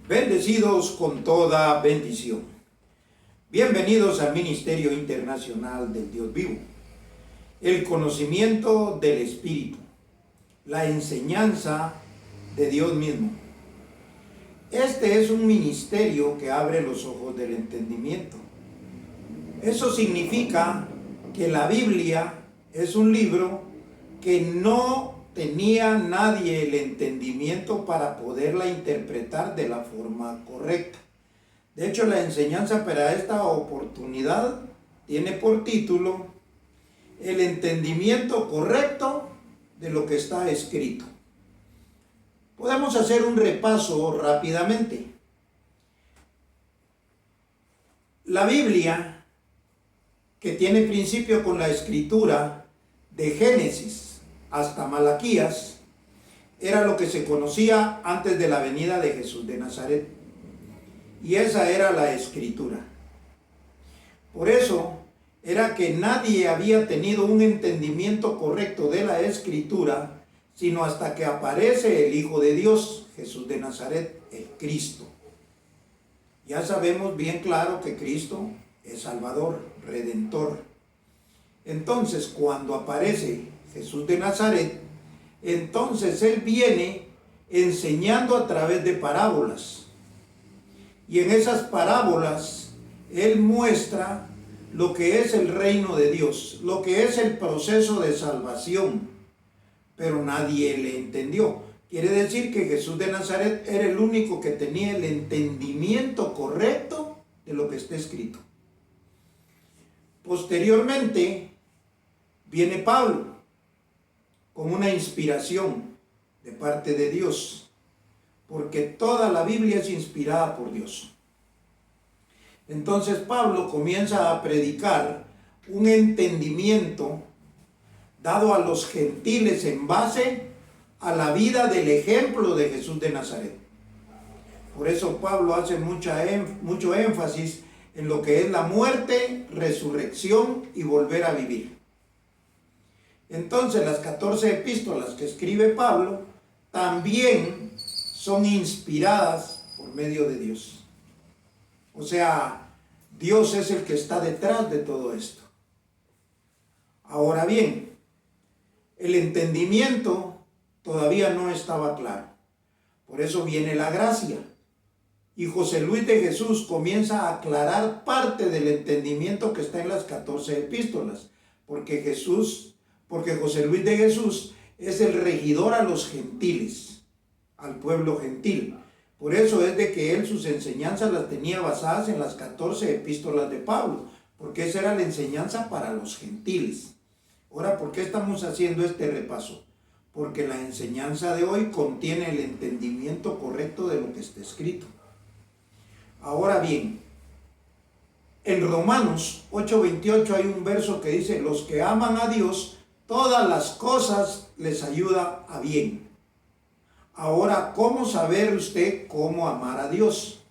Bendecidos con toda bendición. Bienvenidos al Ministerio Internacional del Dios Vivo. El conocimiento del Espíritu, la enseñanza de Dios mismo. Este es un ministerio que abre los ojos del entendimiento. Eso significa que la Biblia es un libro que no tenía nadie el entendimiento para poderla interpretar de la forma correcta. De hecho, la enseñanza para esta oportunidad tiene por título El entendimiento correcto de lo que está escrito. Podemos hacer un repaso rápidamente. La Biblia, que tiene principio con la escritura de Génesis hasta Malaquías, era lo que se conocía antes de la venida de Jesús de Nazaret. Y esa era la escritura. Por eso era que nadie había tenido un entendimiento correcto de la escritura, sino hasta que aparece el Hijo de Dios, Jesús de Nazaret, el Cristo. Ya sabemos bien claro que Cristo es Salvador, Redentor. Entonces, cuando aparece Jesús de Nazaret, entonces Él viene enseñando a través de parábolas. Y en esas parábolas, Él muestra lo que es el reino de Dios, lo que es el proceso de salvación. Pero nadie le entendió. Quiere decir que Jesús de Nazaret era el único que tenía el entendimiento correcto de lo que está escrito. Posteriormente, viene Pablo con una inspiración de parte de Dios, porque toda la Biblia es inspirada por Dios. Entonces Pablo comienza a predicar un entendimiento dado a los gentiles en base a la vida del ejemplo de Jesús de Nazaret. Por eso Pablo hace mucho énfasis en lo que es la muerte, resurrección y volver a vivir. Entonces las 14 epístolas que escribe Pablo también son inspiradas por medio de Dios. O sea, Dios es el que está detrás de todo esto. Ahora bien, el entendimiento todavía no estaba claro. Por eso viene la gracia. Y José Luis de Jesús comienza a aclarar parte del entendimiento que está en las 14 epístolas. Porque José Luis de Jesús es el regidor a los gentiles, al pueblo gentil. Por eso es de que él sus enseñanzas las tenía basadas en las 14 epístolas de Pablo, porque esa era la enseñanza para los gentiles. Ahora, ¿por qué estamos haciendo este repaso? Porque la enseñanza de hoy contiene el entendimiento correcto de lo que está escrito. Ahora bien, en Romanos 8:28 hay un verso que dice: los que aman a Dios, todas las cosas les ayuda a bien. Ahora, ¿cómo saber usted cómo amar a Dios?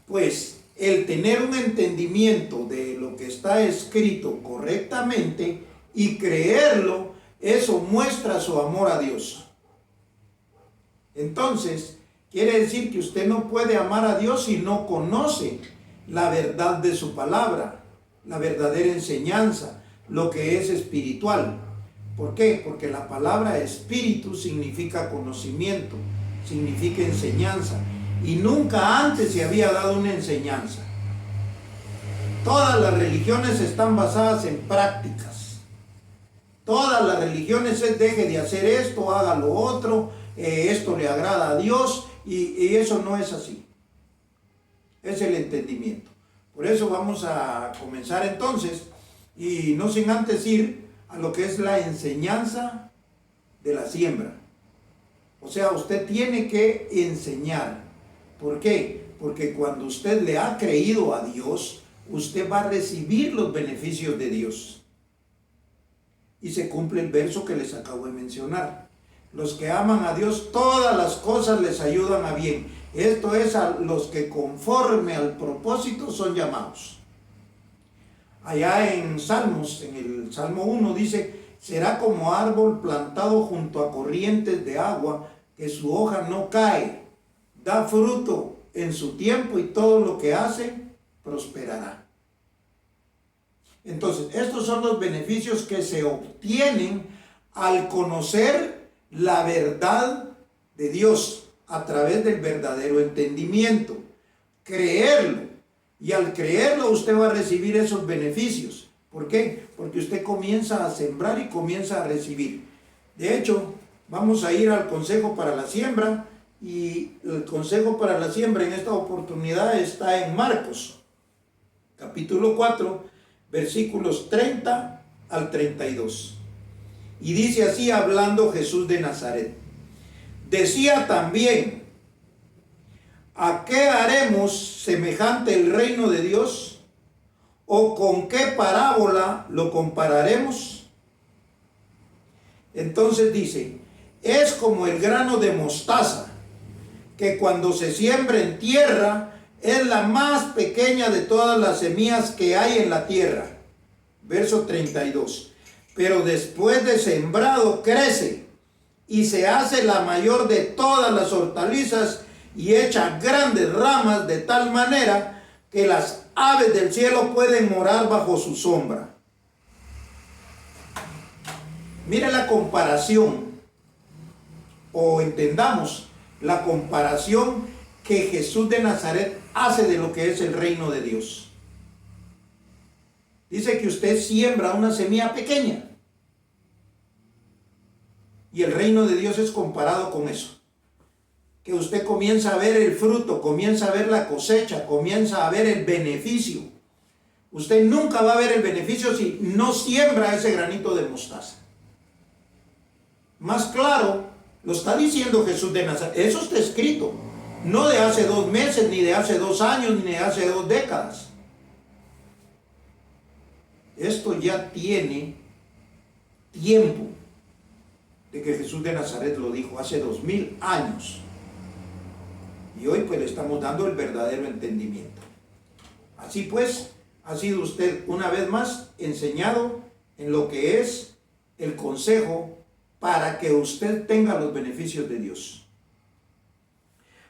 Pues el tener un entendimiento de lo que está escrito correctamente y creerlo, eso muestra su amor a Dios. Entonces, quiere decir que usted no puede amar a Dios si no conoce la verdad de su palabra, la verdadera enseñanza, lo que es espiritual. ¿Por qué? Porque la palabra espíritu significa conocimiento, significa enseñanza. Y nunca antes se había dado una enseñanza. Todas las religiones están basadas en prácticas. Todas las religiones es: deje de hacer esto, haga lo otro, esto le agrada a Dios, y eso no es así. Es el entendimiento. Por eso vamos a comenzar entonces, y no sin antes ir a lo que es la enseñanza de la siembra. O sea, usted tiene que enseñar. ¿Por qué? Porque cuando usted le ha creído a Dios, usted va a recibir los beneficios de Dios. Y se cumple el verso que les acabo de mencionar. Los que aman a Dios, todas las cosas les ayudan a bien. Esto es a los que conforme al propósito son llamados. Allá en Salmos, en el Salmo 1 dice: será como árbol plantado junto a corrientes de agua, que su hoja no cae, da fruto en su tiempo y todo lo que hace prosperará. Entonces, estos son los beneficios que se obtienen al conocer la verdad de Dios a través del verdadero entendimiento. Creerlo. Y al creerlo usted va a recibir esos beneficios. ¿Por qué? Porque usted comienza a sembrar y comienza a recibir. De hecho, vamos a ir al consejo para la siembra. Y el consejo para la siembra en esta oportunidad está en Marcos, capítulo 4, versículos 30 al 32. Y dice así hablando Jesús de Nazaret. Decía también: ¿a qué haremos semejante el reino de Dios? ¿O con qué parábola lo compararemos? Entonces dice: es como el grano de mostaza, que cuando se siembra en tierra es la más pequeña de todas las semillas que hay en la tierra. Verso 32. Pero después de sembrado crece y se hace la mayor de todas las hortalizas y echa grandes ramas de tal manera que las aves del cielo pueden morar bajo su sombra. Mire la comparación, o entendamos la comparación que Jesús de Nazaret hace de lo que es el reino de Dios. Dice que usted siembra una semilla pequeña y el reino de Dios es comparado con eso. Que usted comienza a ver el fruto, comienza a ver la cosecha, comienza a ver el beneficio. Usted nunca va a ver el beneficio si no siembra ese granito de mostaza. Más claro lo está diciendo Jesús de Nazaret. Eso está escrito. No de hace 2 meses, ni de hace 2 años, ni de hace 2 décadas. Esto ya tiene tiempo de que Jesús de Nazaret lo dijo, hace 2000 años. Y hoy pues le estamos dando el verdadero entendimiento. Así pues, ha sido usted una vez más enseñado en lo que es el consejo para que usted tenga los beneficios de Dios.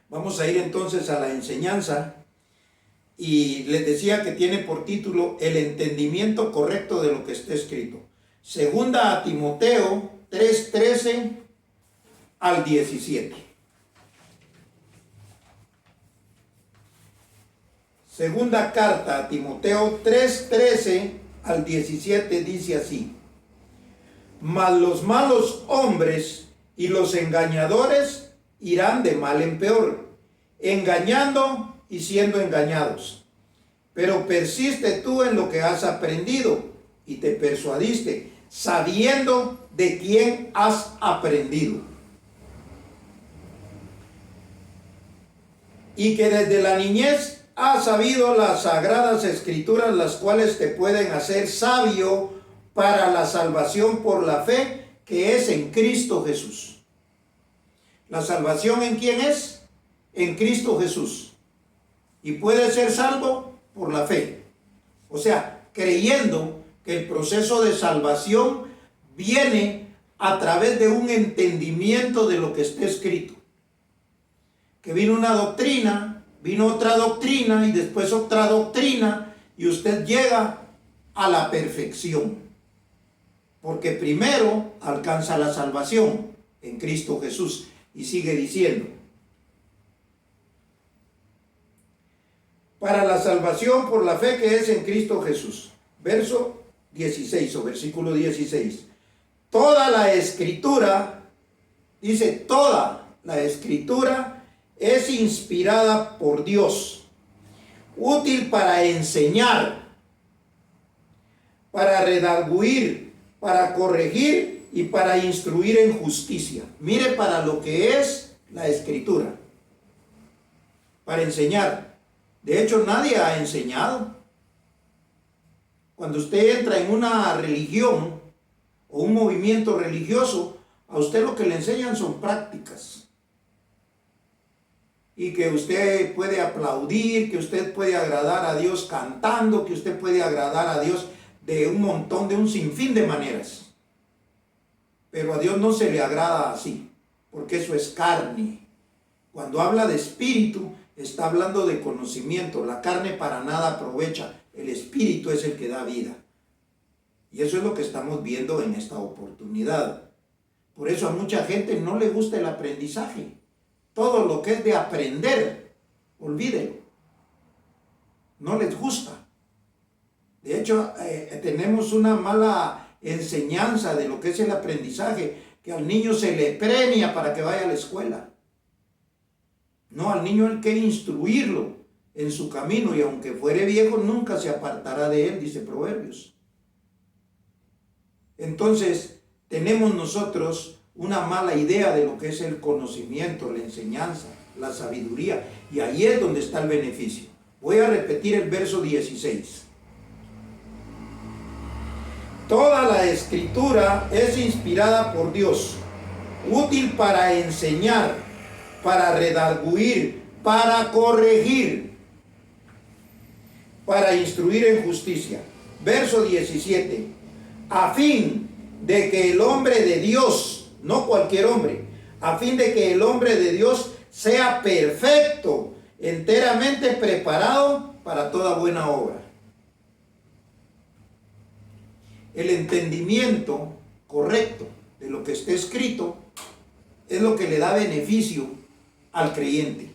Vamos a ir entonces a la enseñanza. Y les decía que tiene por título el entendimiento correcto de lo que está escrito. Segunda a Timoteo 3:13 al 17. Segunda carta a Timoteo 3:13 al 17 dice así: mas los malos hombres y los engañadores irán de mal en peor, engañando y siendo engañados. Pero persiste tú en lo que has aprendido y te persuadiste, sabiendo de quién has aprendido. Y que desde la niñez has sabido las sagradas escrituras, las cuales te pueden hacer sabio para la salvación por la fe que es en Cristo Jesús. ¿La salvación en quién es? En Cristo Jesús. Y puede ser salvo por la fe. O sea, creyendo que el proceso de salvación viene a través de un entendimiento de lo que está escrito. Que vino una doctrina, vino otra doctrina y después otra doctrina y usted llega a la perfección. Porque primero alcanza la salvación en Cristo Jesús. Y sigue diciendo: para la salvación por la fe que es en Cristo Jesús. Verso 16 o versículo 16. Toda la escritura, dice, toda la escritura es inspirada por Dios, útil para enseñar, para redarguir, para corregir y para instruir en justicia. Mire para lo que es la escritura. Para enseñar. De hecho, nadie ha enseñado. Cuando usted entra en una religión o un movimiento religioso, a usted lo que le enseñan son prácticas. Y que usted puede aplaudir, que usted puede agradar a Dios cantando, que usted puede agradar a Dios de un sinfín de maneras. Pero a Dios no se le agrada así, porque eso es carne. Cuando habla de espíritu, está hablando de conocimiento. La carne para nada aprovecha, el espíritu es el que da vida. Y eso es lo que estamos viendo en esta oportunidad. Por eso a mucha gente no le gusta el aprendizaje. Todo lo que es de aprender, olvídelo. No les gusta. De hecho, tenemos una mala enseñanza de lo que es el aprendizaje, que al niño se le premia para que vaya a la escuela. No, al niño hay que instruirlo en su camino, y aunque fuere viejo, nunca se apartará de él, dice Proverbios. Entonces, tenemos nosotros una mala idea de lo que es el conocimiento, la enseñanza, la sabiduría, y ahí es donde está el beneficio. Voy a repetir el verso 16. Toda la escritura es inspirada por Dios, útil para enseñar, para redarguir, para corregir, para instruir en justicia. Verso 17. A fin de que el hombre de Dios, no cualquier hombre, a fin de que el hombre de Dios sea perfecto, enteramente preparado para toda buena obra. El entendimiento correcto de lo que está escrito es lo que le da beneficio al creyente.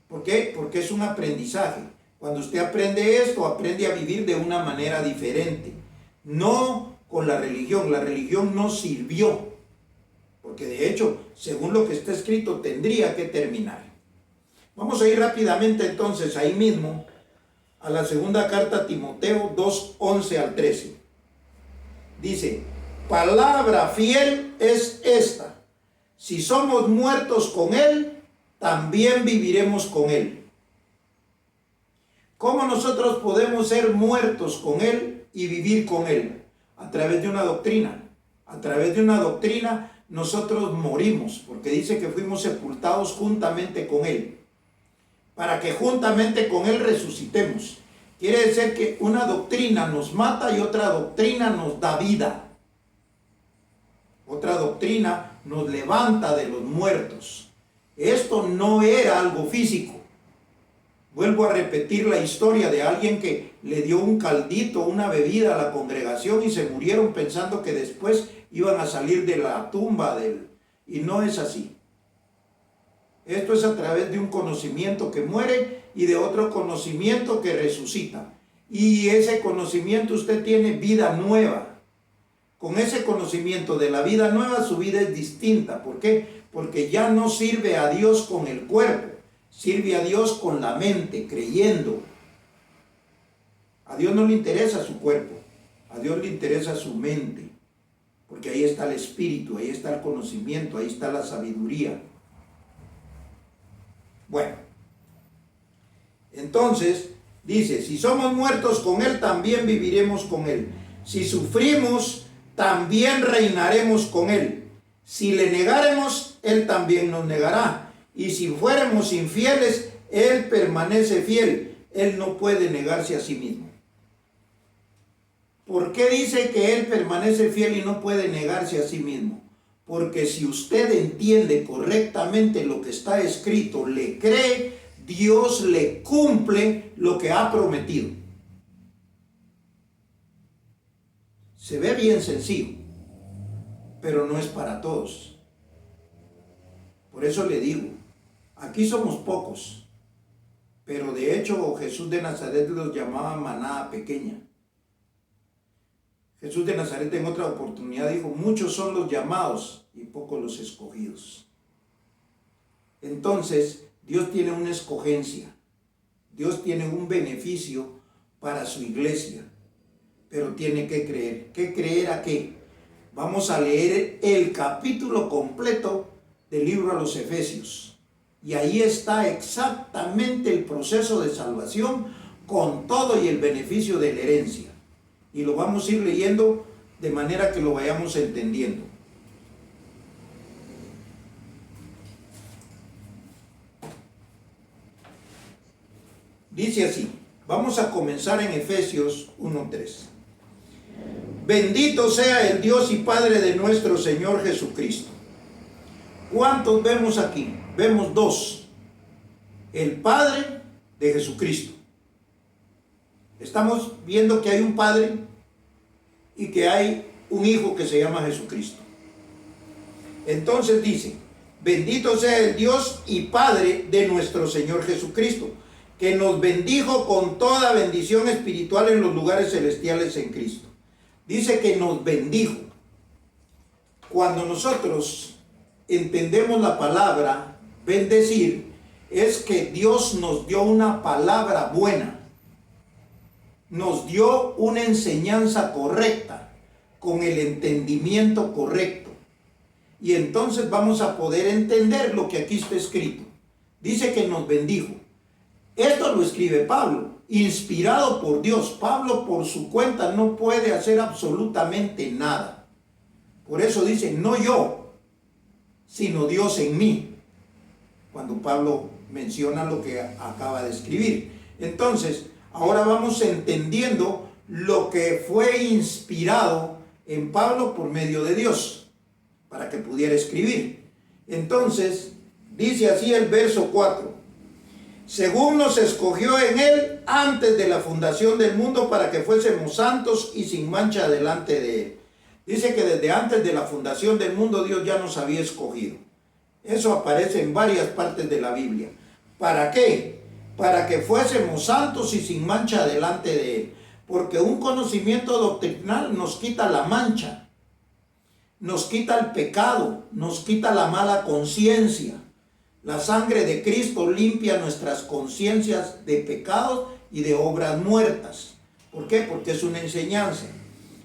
¿Por qué? Porque es un aprendizaje. Cuando usted aprende esto, aprende a vivir de una manera diferente. No con la religión. La religión no sirvió. Porque de hecho, según lo que está escrito, tendría que terminar. Vamos a ir rápidamente entonces ahí mismo a la segunda carta a Timoteo 2:11 al 13. Dice: palabra fiel es esta: si somos muertos con Él, también viviremos con Él. ¿Cómo nosotros podemos ser muertos con Él y vivir con Él? A través de una doctrina. A través de una doctrina nosotros morimos, porque dice que fuimos sepultados juntamente con Él, para que juntamente con Él resucitemos. Quiere decir que una doctrina nos mata y otra doctrina nos da vida. Otra doctrina nos levanta de los muertos. Esto no era algo físico. Vuelvo a repetir la historia de alguien que le dio un caldito, una bebida a la congregación y se murieron pensando que después iban a salir de la tumba de él. Y no es así. Esto es a través de un conocimiento que muere y de otro conocimiento que resucita. Y ese conocimiento usted tiene vida nueva. Con ese conocimiento de la vida nueva, su vida es distinta. ¿Por qué? Porque ya no sirve a Dios con el cuerpo, sirve a Dios con la mente, creyendo. A Dios no le interesa su cuerpo, a Dios le interesa su mente. Porque ahí está el espíritu, ahí está el conocimiento, ahí está la sabiduría. Bueno, entonces dice: si somos muertos con Él, también viviremos con Él. Si sufrimos, también reinaremos con Él. Si le negáremos, Él también nos negará. Y si fuéramos infieles, Él permanece fiel. Él no puede negarse a sí mismo. ¿Por qué dice que Él permanece fiel y no puede negarse a sí mismo? Porque si usted entiende correctamente lo que está escrito, le cree, Dios le cumple lo que ha prometido. Se ve bien sencillo, pero no es para todos. Por eso le digo, aquí somos pocos, pero de hecho Jesús de Nazaret los llamaba manada pequeña. Jesús de Nazaret en otra oportunidad dijo: muchos son los llamados y pocos los escogidos. Entonces, Dios tiene una escogencia. Dios tiene un beneficio para su iglesia. Pero tiene que creer. ¿Qué creer a qué? Vamos a leer el capítulo completo del libro a los Efesios. Y ahí está exactamente el proceso de salvación con todo y el beneficio de la herencia. Y lo vamos a ir leyendo de manera que lo vayamos entendiendo. Dice así, vamos a comenzar en Efesios 1:3. Bendito sea el Dios y Padre de nuestro Señor Jesucristo. ¿Cuántos vemos aquí? Vemos dos. el Padre de Jesucristo. Estamos viendo que hay un Padre y que hay un Hijo que se llama Jesucristo. Entonces dice, bendito sea el Dios y Padre de nuestro Señor Jesucristo, que nos bendijo con toda bendición espiritual en los lugares celestiales en Cristo. Dice que nos bendijo. Cuando nosotros entendemos la palabra bendecir, es que Dios nos dio una palabra buena, nos dio una enseñanza correcta, con el entendimiento correcto. Y entonces vamos a poder entender lo que aquí está escrito. Dice que nos bendijo. Esto lo escribe Pablo, inspirado por Dios. Pablo por su cuenta no puede hacer absolutamente nada. Por eso dice, no yo, sino Dios en mí. Cuando Pablo menciona lo que acaba de escribir. Entonces, ahora vamos entendiendo lo que fue inspirado en Pablo por medio de Dios, para que pudiera escribir. Entonces, dice así el verso 4. Según nos escogió en él antes de la fundación del mundo para que fuésemos santos y sin mancha delante de él. Dice que desde antes de la fundación del mundo Dios ya nos había escogido. Eso aparece en varias partes de la Biblia. ¿Para qué? Para que fuésemos santos y sin mancha delante de él. Porque un conocimiento doctrinal nos quita la mancha, nos quita el pecado, nos quita la mala conciencia. La sangre de Cristo limpia nuestras conciencias de pecados y de obras muertas. ¿Por qué? Porque es una enseñanza.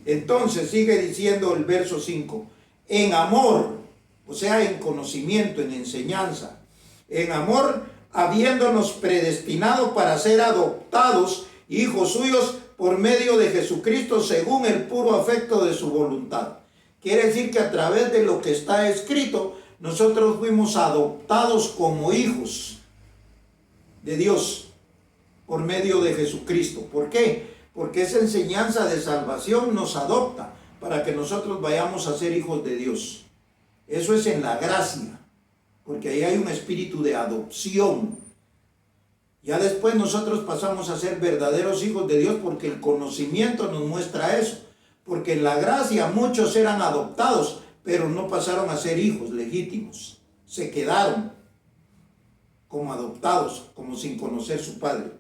Entonces sigue diciendo el verso 5. En amor, o sea, en conocimiento, en enseñanza. En amor, habiéndonos predestinado para ser adoptados hijos suyos por medio de Jesucristo según el puro afecto de su voluntad. Quiere decir que a través de lo que está escrito, nosotros fuimos adoptados como hijos de Dios por medio de Jesucristo. ¿Por qué? Porque esa enseñanza de salvación nos adopta para que nosotros vayamos a ser hijos de Dios. Eso es en la gracia, porque ahí hay un espíritu de adopción. Ya después nosotros pasamos a ser verdaderos hijos de Dios porque el conocimiento nos muestra eso. Porque en la gracia muchos eran adoptados, pero no pasaron a ser hijos legítimos. Se quedaron como adoptados, como sin conocer su padre.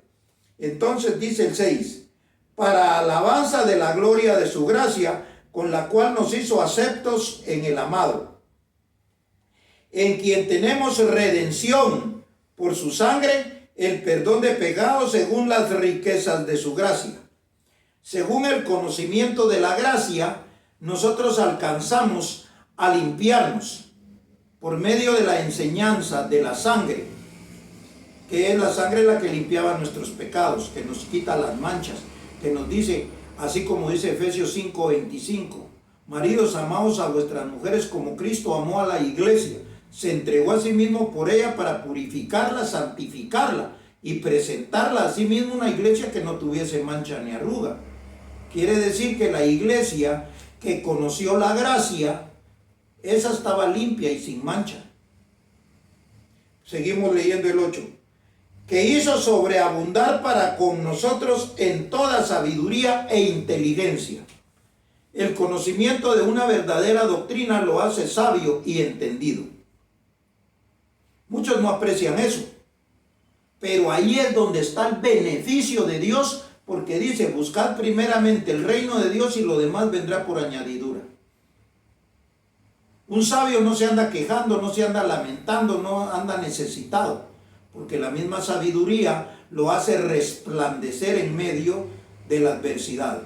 Entonces dice el 6, para alabanza de la gloria de su gracia, con la cual nos hizo aceptos en el amado, en quien tenemos redención por su sangre, el perdón de pecados según las riquezas de su gracia. Según el conocimiento de la gracia, nosotros alcanzamos a limpiarnos por medio de la enseñanza de la sangre, que es la sangre la que limpiaba nuestros pecados, que nos quita las manchas, que nos dice, así como dice Efesios 5:25, maridos, amaos a vuestras mujeres como Cristo amó a la iglesia, se entregó a sí mismo por ella para purificarla, santificarla y presentarla a sí mismo una iglesia que no tuviese mancha ni arruga. Quiere decir que la iglesia que conoció la gracia, esa estaba limpia y sin mancha. Seguimos leyendo el 8. Que hizo sobreabundar para con nosotros en toda sabiduría e inteligencia. El conocimiento de una verdadera doctrina lo hace sabio y entendido. Muchos no aprecian eso, pero ahí es donde está el beneficio de Dios, porque dice, buscad primeramente el reino de Dios y lo demás vendrá por añadidura. Un sabio no se anda quejando, no se anda lamentando, no anda necesitado, porque la misma sabiduría lo hace resplandecer en medio de la adversidad.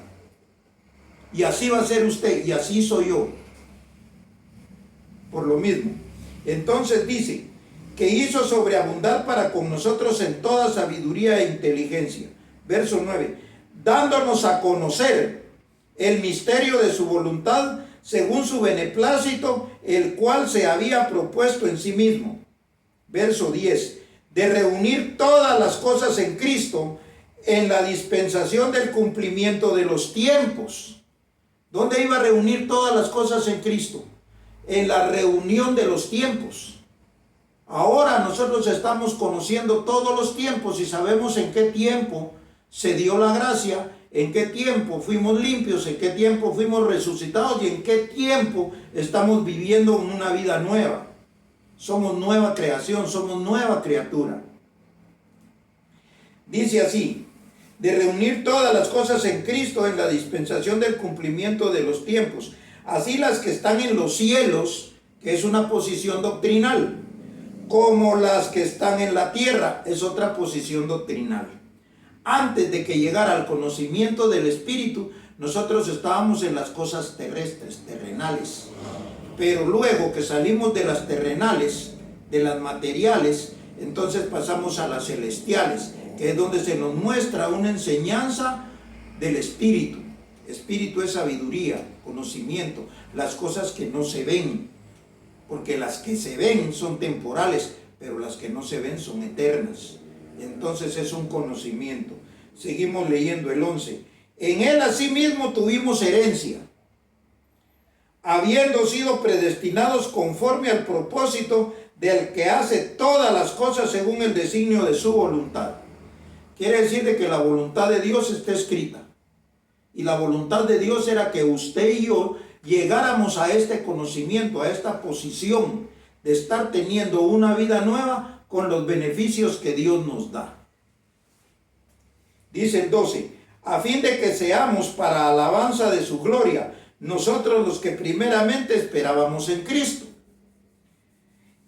Y así va a ser usted, y así soy yo, por lo mismo. Entonces dice, que hizo sobreabundar para con nosotros en toda sabiduría e inteligencia. Verso 9, dándonos a conocer el misterio de su voluntad según su beneplácito, el cual se había propuesto en sí mismo. Verso 10, de reunir todas las cosas en Cristo en la dispensación del cumplimiento de los tiempos. ¿Dónde iba a reunir todas las cosas en Cristo? En la reunión de los tiempos. Ahora nosotros estamos conociendo todos los tiempos y sabemos en qué tiempo se dio la gracia, en qué tiempo fuimos limpios, en qué tiempo fuimos resucitados y en qué tiempo estamos viviendo una vida nueva. Somos nueva creación, somos nueva criatura. Dice así, de reunir todas las cosas en Cristo en la dispensación del cumplimiento de los tiempos, así las que están en los cielos, que es una posición doctrinal, como las que están en la tierra, es otra posición doctrinal. Antes de que llegara al conocimiento del Espíritu, nosotros estábamos en las cosas terrestres, terrenales. Pero luego que salimos de las terrenales, de las materiales, entonces pasamos a las celestiales, que es donde se nos muestra una enseñanza del Espíritu. Espíritu es sabiduría, conocimiento, las cosas que no se ven, porque las que se ven son temporales, pero las que no se ven son eternas. Entonces es un conocimiento. Seguimos leyendo el 11. En él asimismo tuvimos herencia, habiendo sido predestinados conforme al propósito del que hace todas las cosas según el designio de su voluntad. Quiere decir de que la voluntad de Dios está escrita. Y la voluntad de Dios era que usted y yo llegáramos a este conocimiento, a esta posición de estar teniendo una vida nueva con los beneficios que Dios nos da. Dice el 12, a fin de que seamos para alabanza de su gloria, nosotros los que primeramente esperábamos en Cristo.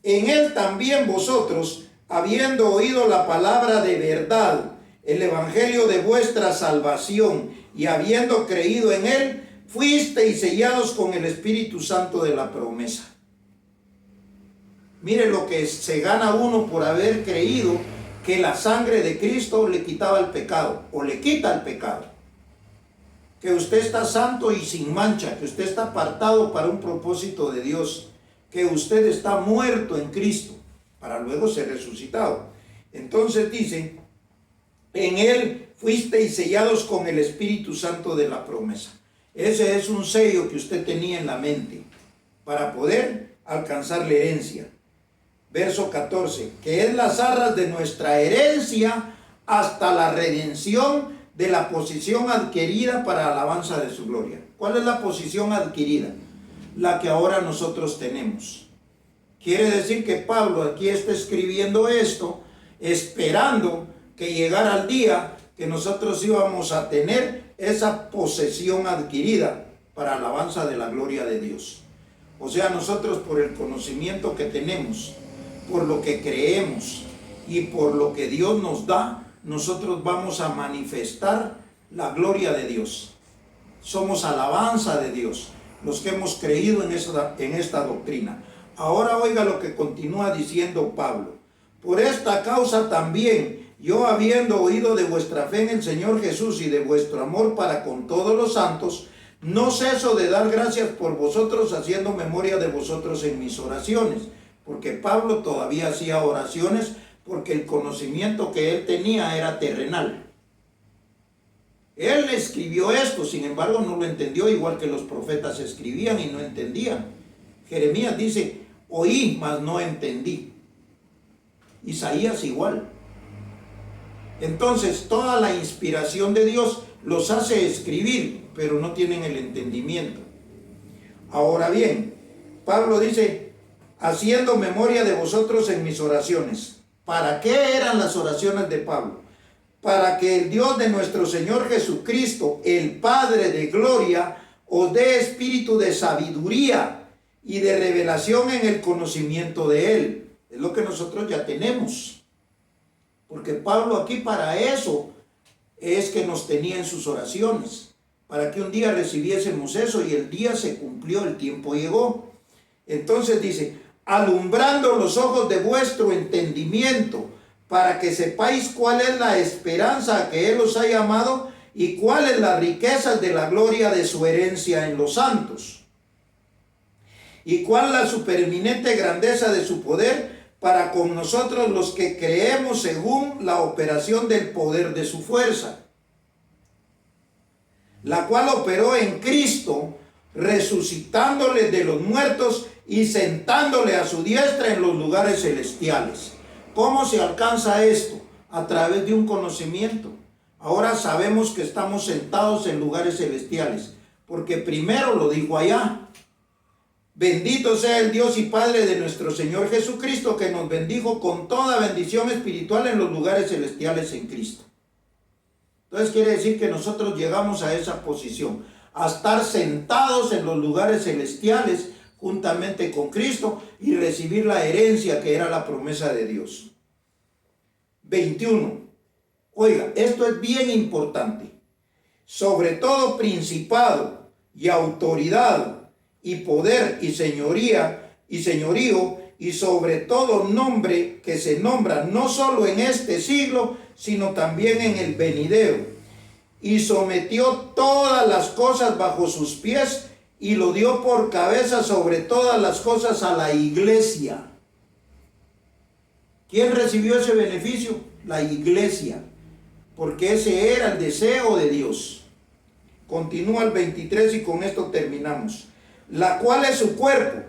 En él también vosotros, habiendo oído la palabra de verdad, el evangelio de vuestra salvación, y habiendo creído en él, fuisteis sellados con el Espíritu Santo de la promesa. Mire lo que se gana uno por haber creído que la sangre de Cristo le quitaba el pecado, o le quita el pecado. Que usted está santo y sin mancha, que usted está apartado para un propósito de Dios, que usted está muerto en Cristo, para luego ser resucitado. Entonces dice, en él fuisteis sellados con el Espíritu Santo de la promesa. Ese es un sello que usted tenía en la mente para poder alcanzar la herencia. Verso 14, que es las arras de nuestra herencia hasta la redención de la posición adquirida para alabanza de su gloria. ¿Cuál es la posición adquirida? La que ahora nosotros tenemos. Quiere decir que Pablo aquí está escribiendo esto, esperando que llegara el día que nosotros íbamos a tener esa posesión adquirida para alabanza de la gloria de Dios. O sea, nosotros por el conocimiento que tenemos, por lo que creemos y por lo que Dios nos da, nosotros vamos a manifestar la gloria de Dios. Somos alabanza de Dios, los que hemos creído en esta doctrina. Ahora oiga lo que continúa diciendo Pablo. Por esta causa también, yo habiendo oído de vuestra fe en el Señor Jesús y de vuestro amor para con todos los santos, no ceso de dar gracias por vosotros, haciendo memoria de vosotros en mis oraciones. Porque Pablo todavía hacía oraciones porque el conocimiento que él tenía era terrenal. Él escribió esto, sin embargo no lo entendió, igual que los profetas escribían y no entendían. Jeremías dice, oí, mas no entendí. Isaías igual. Entonces, toda la inspiración de Dios los hace escribir, pero no tienen el entendimiento. Ahora bien, Pablo dice, haciendo memoria de vosotros en mis oraciones. ¿Para qué eran las oraciones de Pablo? Para que el Dios de nuestro Señor Jesucristo, el Padre de gloria, os dé espíritu de sabiduría y de revelación en el conocimiento de Él. Es lo que nosotros ya tenemos. Porque Pablo aquí para eso es que nos tenía en sus oraciones. Para que un día recibiésemos eso y el día se cumplió, el tiempo llegó. Entonces dice, alumbrando los ojos de vuestro entendimiento, para que sepáis cuál es la esperanza a que Él os ha llamado y cuáles las riquezas de la gloria de su herencia en los santos, y cuál la supereminente grandeza de su poder para con nosotros los que creemos según la operación del poder de su fuerza, la cual operó en Cristo, resucitándole de los muertos y sentándole a su diestra en los lugares celestiales. ¿Cómo se alcanza esto? A través de un conocimiento. Ahora sabemos que estamos sentados en lugares celestiales, porque primero lo dijo allá. Bendito sea el Dios y Padre de nuestro Señor Jesucristo, que nos bendijo con toda bendición espiritual en los lugares celestiales en Cristo. Entonces quiere decir que nosotros llegamos a esa posición, a estar sentados en los lugares celestiales juntamente con Cristo y recibir la herencia que era la promesa de Dios. 21. Oiga, esto es bien importante. Sobre todo principado y autoridad y poder y señoría y señorío y sobre todo nombre que se nombra no solo en este siglo, sino también en el venidero. Y sometió todas las cosas bajo sus pies y lo dio por cabeza sobre todas las cosas a la iglesia. ¿Quién recibió ese beneficio? La iglesia, porque ese era el deseo de Dios. Continúa el 23 y con esto terminamos. La cual es su cuerpo,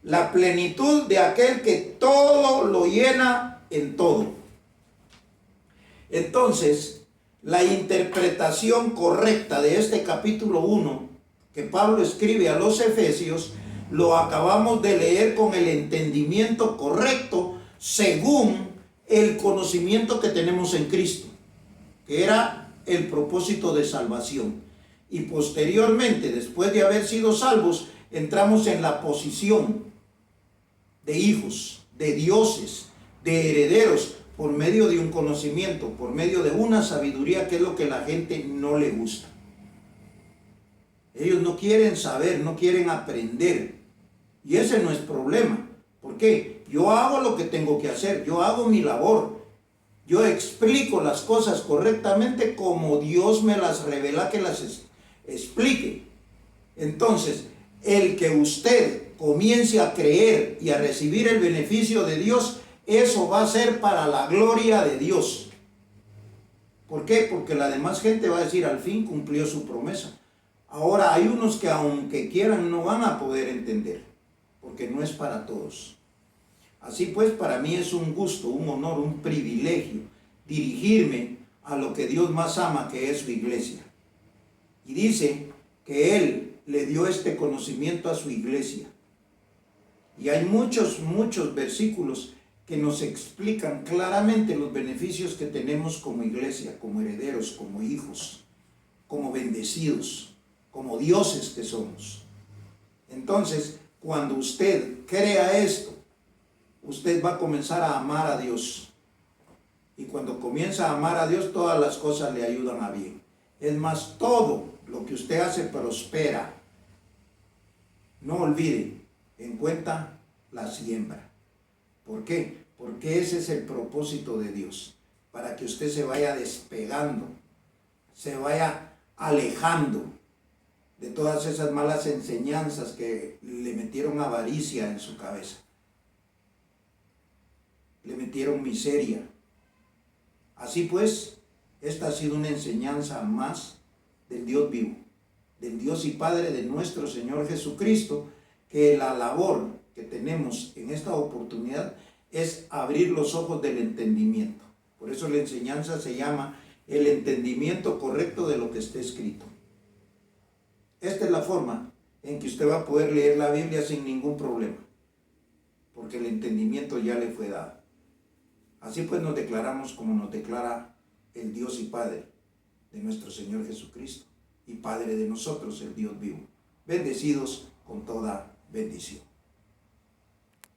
la plenitud de aquel que todo lo llena en todo. Entonces, la interpretación correcta de este capítulo 1 que Pablo escribe a los Efesios, lo acabamos de leer con el entendimiento correcto según el conocimiento que tenemos en Cristo, que era el propósito de salvación. Y posteriormente, después de haber sido salvos, entramos en la posición de hijos, de dioses, de herederos, por medio de un conocimiento, por medio de una sabiduría, que es lo que a la gente no le gusta. Ellos no quieren saber, no quieren aprender. Y ese no es problema. ¿Por qué? Yo hago lo que tengo que hacer, yo hago mi labor. Yo explico las cosas correctamente como Dios me las revela que las explique. Entonces, el que usted comience a creer y a recibir el beneficio de Dios, eso va a ser para la gloria de Dios. ¿Por qué? Porque la demás gente va a decir, al fin cumplió su promesa. Ahora hay unos que aunque quieran no van a poder entender, porque no es para todos. Así pues, para mí es un gusto, un honor, un privilegio dirigirme a lo que Dios más ama, que es su iglesia. Y dice que Él le dio este conocimiento a su iglesia. Y hay muchos versículos que nos explican claramente los beneficios que tenemos como iglesia, como herederos, como hijos, como bendecidos, como dioses que somos. Entonces, cuando usted crea esto, usted va a comenzar a amar a Dios. Y cuando comienza a amar a Dios, todas las cosas le ayudan a bien. Es más, todo lo que usted hace prospera. No olvide, en cuenta la siembra. ¿Por qué? Porque ese es el propósito de Dios. Para que usted se vaya despegando, se vaya alejando de todas esas malas enseñanzas que le metieron avaricia en su cabeza. Le metieron miseria. Así pues, esta ha sido una enseñanza más del Dios vivo, del Dios y Padre de nuestro Señor Jesucristo, que la labor que tenemos en esta oportunidad es abrir los ojos del entendimiento. Por eso la enseñanza se llama el entendimiento correcto de lo que está escrito. Esta es la forma en que usted va a poder leer la Biblia sin ningún problema, porque el entendimiento ya le fue dado. Así pues nos declaramos como nos declara el Dios y Padre de nuestro Señor Jesucristo y Padre de nosotros, el Dios vivo. Bendecidos con toda bendición.